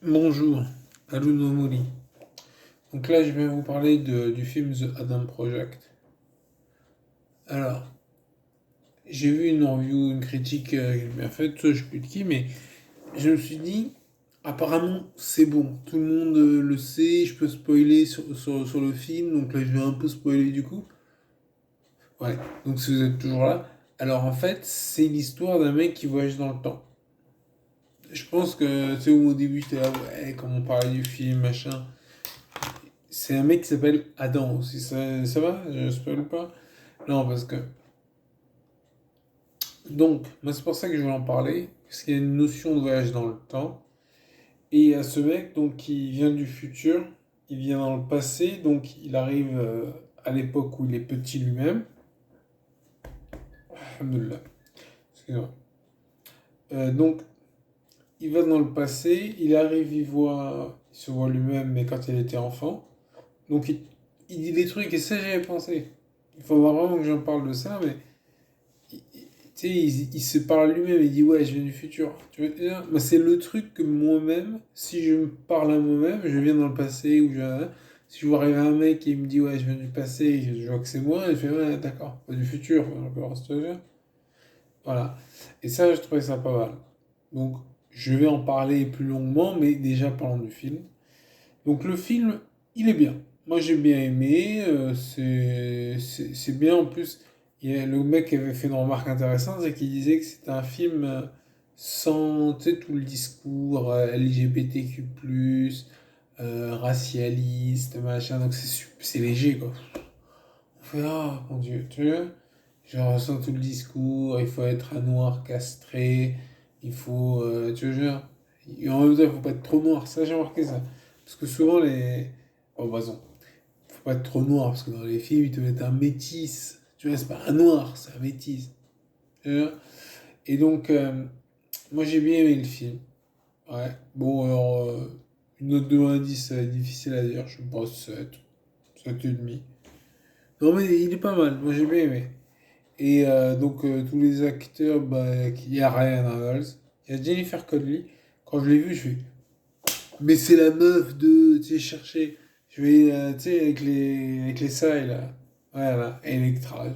Bonjour, Alun Mori. Donc là, je vais vous parler du film The Adam Project. Alors, j'ai vu une review, une critique bien faite, je sais plus de qui, mais je me suis dit, apparemment, c'est bon. Tout le monde le sait, je peux spoiler sur le film, donc là, je vais un peu spoiler du coup. Ouais, donc si vous êtes toujours là. Alors en fait, c'est l'histoire d'un mec qui voyage dans le temps. Je pense que, tu sais, au début, j'étais là, ouais, quand on parlait du film, machin. C'est un mec qui s'appelle Adam aussi. Ça va? Je spoil pas? Non, parce que. Donc, moi, c'est pour ça que je voulais en parler. Parce qu'il y a une notion de voyage dans le temps. Et il y a ce mec donc, qui vient du futur. Il vient dans le passé. Donc, il arrive à l'époque où il est petit lui-même. Alhamdoulilah. Excusez-moi. Donc, il va dans le passé. Il arrive, il se voit lui-même, mais quand il était enfant. Donc, il dit des trucs. Et ça, j'avais pensé. Il faudra vraiment que j'en parle de ça, mais tu sais, il se parle lui-même, il dit ouais, je viens du futur. Tu vois, moi, c'est le truc que moi-même, si je me parle à moi-même, je viens dans le passé, si je vois arriver un mec et il me dit ouais, je viens du passé, et je vois que c'est moi, et je fais ouais, d'accord, pas du futur, en l'occurrence, tu vois. Voilà. Et ça, je trouvais ça pas mal. Donc, je vais en parler plus longuement, mais déjà parlons du film. Donc, le film, il est bien. Moi, j'ai bien aimé. C'est bien. En plus, le mec qui avait fait une remarque intéressante, c'est qu'il disait que c'était un film sans, tu sais, tout le discours LGBTQ+, racialiste, machin. Donc, c'est léger, quoi. On fait, ah, mon Dieu, tu vois. Genre, sans tout le discours, il faut être un noir castré, il faut, tu vois, et en même temps, il faut pas être trop noir. Ça, j'ai remarqué ça. Parce que souvent, les. Oh, bah non. Faut pas être trop noir, parce que dans les films, ils te mettent un métis. Tu vois, c'est pas un noir, c'est un métis. Tu vois. Et donc, moi, j'ai bien aimé le film. Ouais. Bon, alors, une note de 1 à 10, ça va être difficile à dire. Je sais pas, 7, 7 et demi. Non, mais il est pas mal. Moi, j'ai bien aimé. Et donc, tous les acteurs, bah, il y a Ryan Reynolds, il y a Jennifer Connelly. Quand je l'ai vu, je fais, mais c'est la meuf de, tu sais, chercher. Je vais, tu sais, avec les sailles, là. Voilà, Electra.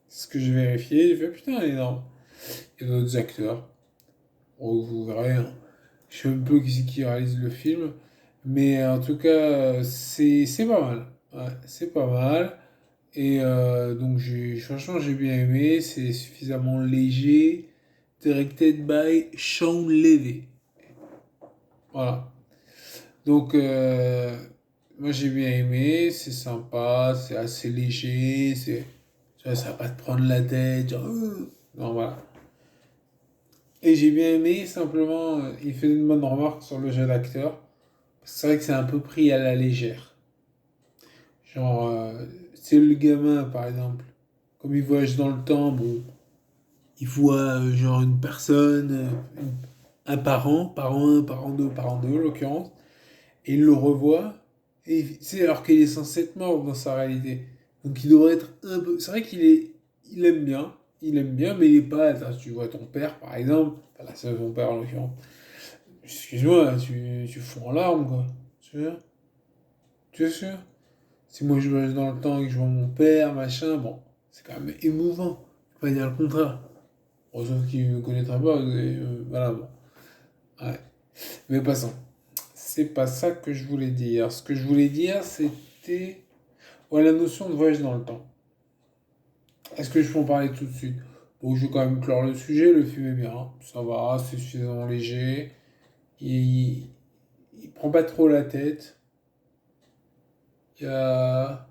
C'est ce que j'ai vérifié. J'ai fait, putain, elle est énorme. Il y a d'autres acteurs. Oh, vous verrez, hein. Je sais un peu qui c'est qui réalise le film. Mais en tout cas, c'est pas mal. Ouais, c'est pas mal. Et donc, franchement, j'ai bien aimé. C'est suffisamment léger. Directed by Sean Levy. Voilà. Donc, moi j'ai bien aimé, c'est sympa, c'est assez léger, tu vois, ça va pas te prendre la tête, genre, non, voilà. Et j'ai bien aimé, simplement, il fait une bonne remarque sur le jeu d'acteur. C'est vrai que c'est un peu pris à la légère. Genre, c'est le gamin, par exemple, comme il voyage dans le temps, bon, il voit genre une personne, un parent 1, parent 2, parent 2, en l'occurrence. Et il le revoit, et c'est alors qu'il est censé être mort dans sa réalité. Donc il devrait être un peu. C'est vrai il aime bien, mais il est pas. Attends, tu vois ton père, par exemple, enfin, là c'est ton père en l'occurrence. Excuse-moi, tu fonds en larmes, quoi. Tu vois? Tu es sûr? Si moi je voyage dans le temps et que je vois mon père, machin, bon, c'est quand même émouvant. Je vais pas dire le contraire. Bon, sauf qu'il ne me connaîtra pas, voilà, bon. Ouais. Mais passons. C'est pas ça que je voulais dire. Ce que je voulais dire, c'était ouais, la notion de voyage dans le temps. Est-ce que je peux en parler tout de suite? Bon, je vais quand même clore le sujet. Le film est bien. Ça va, c'est suffisamment léger. Il, il prend pas trop la tête. Il y a.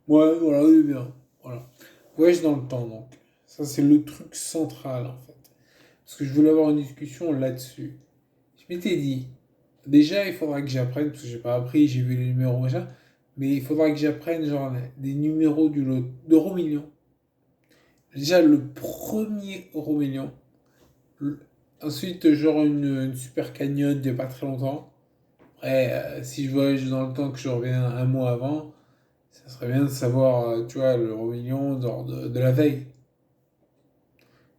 Ouais, voilà, il est bien. Voilà. Voyage dans le temps, donc. Ça, c'est le truc central, en fait. Parce que je voulais avoir une discussion là-dessus. Je m'étais dit, déjà, il faudra que j'apprenne, parce que j'ai pas appris, j'ai vu les numéros, machin, mais il faudra que j'apprenne, genre, des numéros du lot d'euro million. Déjà, le premier euro million. Le- Ensuite, genre, une super cagnotte il y a pas très longtemps. Après, si je voyage dans le temps que je reviens un mois avant, ça serait bien de savoir, tu vois, l'euro million genre de la veille.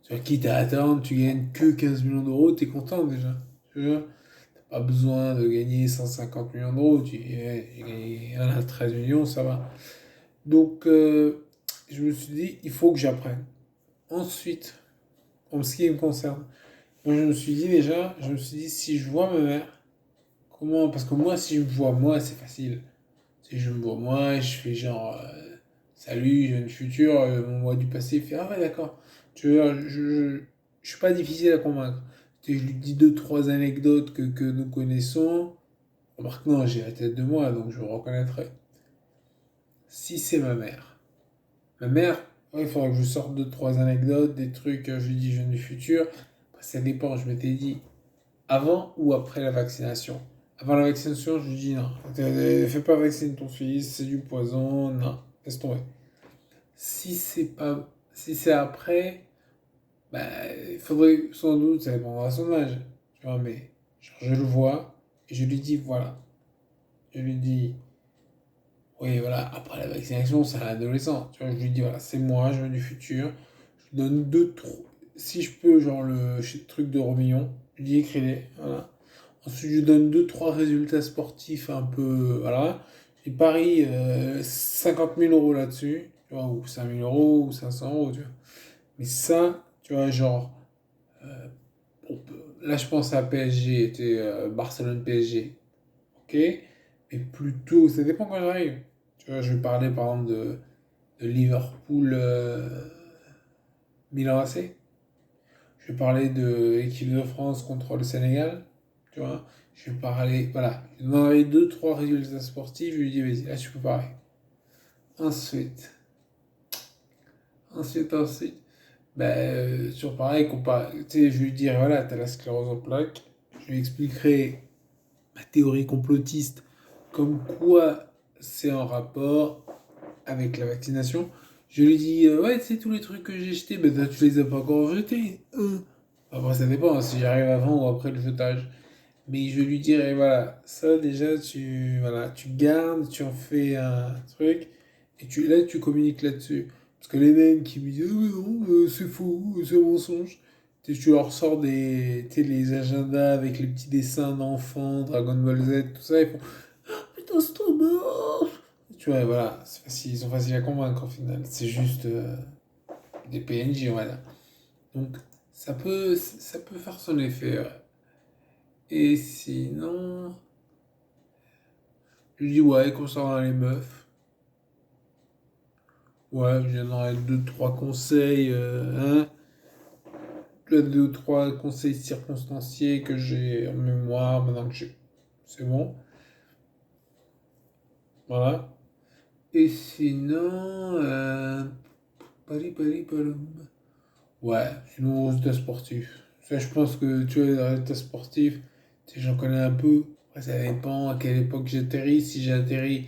Tu vois, quitte à attendre, tu gagnes que 15 millions d'euros, t'es content déjà. Tu vois. pas besoin de gagner 150 millions d'euros. Tu dis, j'ai gagné 13 millions, ça va. Donc, je me suis dit, il faut que j'apprenne. Ensuite, en ce qui me concerne, moi, je me suis dit, si je vois ma mère, comment, parce que moi, si je me vois moi, c'est facile. Si je me vois moi, je fais genre, salut, jeune futur, mon moi du passé, il fait, ah ouais, d'accord. Tu vois, je suis pas difficile à convaincre. Tu sais, je lui dis deux, trois anecdotes que nous connaissons. Remarque, non, j'ai la tête de moi, donc je me reconnaîtrai. Si c'est ma mère, ouais, il faudra que je sorte deux, trois anecdotes, des trucs, je lui dis, jeune du futur. Après, ça dépend, je m'étais dit, avant ou après la vaccination. Avant la vaccination, je lui dis, non, fais pas vacciner ton fils, c'est du poison, non, laisse tomber. Si c'est après, bah, il faudrait sans doute, ça dépendra de son âge. Tu vois, mais genre, je le vois et je lui dis voilà. Je lui dis, oui, voilà, après la vaccination, c'est un adolescent. Tu vois, je lui dis voilà, c'est moi, je viens du futur. Je lui donne deux, trois, si je peux, genre le truc de Romillon, je lui dis écris-les, voilà. Ensuite, je lui donne deux, trois résultats sportifs un peu, voilà. Je lui parie 50 000 euros là-dessus, tu vois, ou 5 000 euros, ou 500 euros, tu vois. Mais ça, tu vois, genre, euh, là je pense à PSG, Barcelone-PSG, ok? Mais plutôt, ça dépend quand j'arrive. Tu vois, je vais parler par exemple de Liverpool, Milan AC. Je vais parler de l'équipe de France contre le Sénégal, tu vois. Je vais parler, voilà, je vais donner deux, trois résultats sportifs, je lui dis, vas-y, là tu peux parler. Ensuite, ensuite, ben, sur pareil, tu sais, je vais lui dire, voilà, t'as la sclérose en plaques, je lui expliquerai ma théorie complotiste, comme quoi c'est en rapport avec la vaccination. Je lui dis, ouais, tu sais, tous les trucs que j'ai jetés, ben toi, tu les as pas encore jetés. Après, ça dépend, hein, si j'arrive avant ou après le jetage. Mais je lui dirais, voilà, ça déjà, voilà, tu gardes, tu en fais un truc, et là, tu communiques là-dessus. Parce que les mêmes qui me disent, ah, mais non, c'est faux, c'est un mensonge. Tu leur sors tu sais, les agendas avec les petits dessins d'enfants, Dragon Ball Z, tout ça, ils font, putain, c'est trop mort. Tu vois, voilà, c'est facile, ils sont faciles à convaincre au final. C'est juste des PNJ, on va dire. Donc, ça peut faire son effet, ouais. Et sinon, je dis ouais, concernant les meufs, ouais, je donnerai deux, trois conseils, hein, deux, trois conseils circonstanciés que j'ai en mémoire maintenant que j'ai. C'est bon, voilà. Et sinon, palom. Ouais, sinon, résultats sportifs. Ça, je pense que tu vois, les résultats sportifs, tu sais, j'en connais un peu. Après, ça dépend à quelle époque j'atterris. Si j'atterris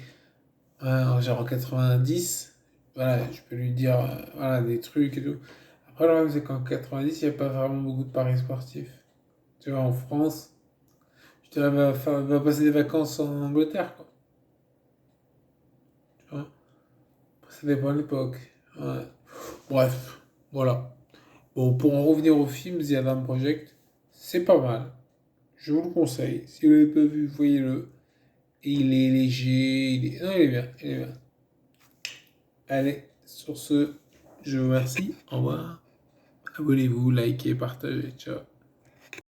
genre en 90, voilà, je peux lui dire voilà, des trucs et tout. Après, le problème, c'est qu'en 90, il n'y a pas vraiment beaucoup de paris sportifs. Tu vois, en France, je dirais, va passer des vacances en Angleterre, quoi. Tu vois, après, ça dépend de l'époque. Ouais. Bref, voilà. Bon, pour en revenir au film The Adam Project, c'est pas mal. Je vous le conseille. Si vous l'avez pas vu, voyez-le. Et il est léger, Non, il est bien, il est bien. Allez, sur ce, je vous remercie. Au revoir. Abonnez-vous, likez, partagez. Ciao.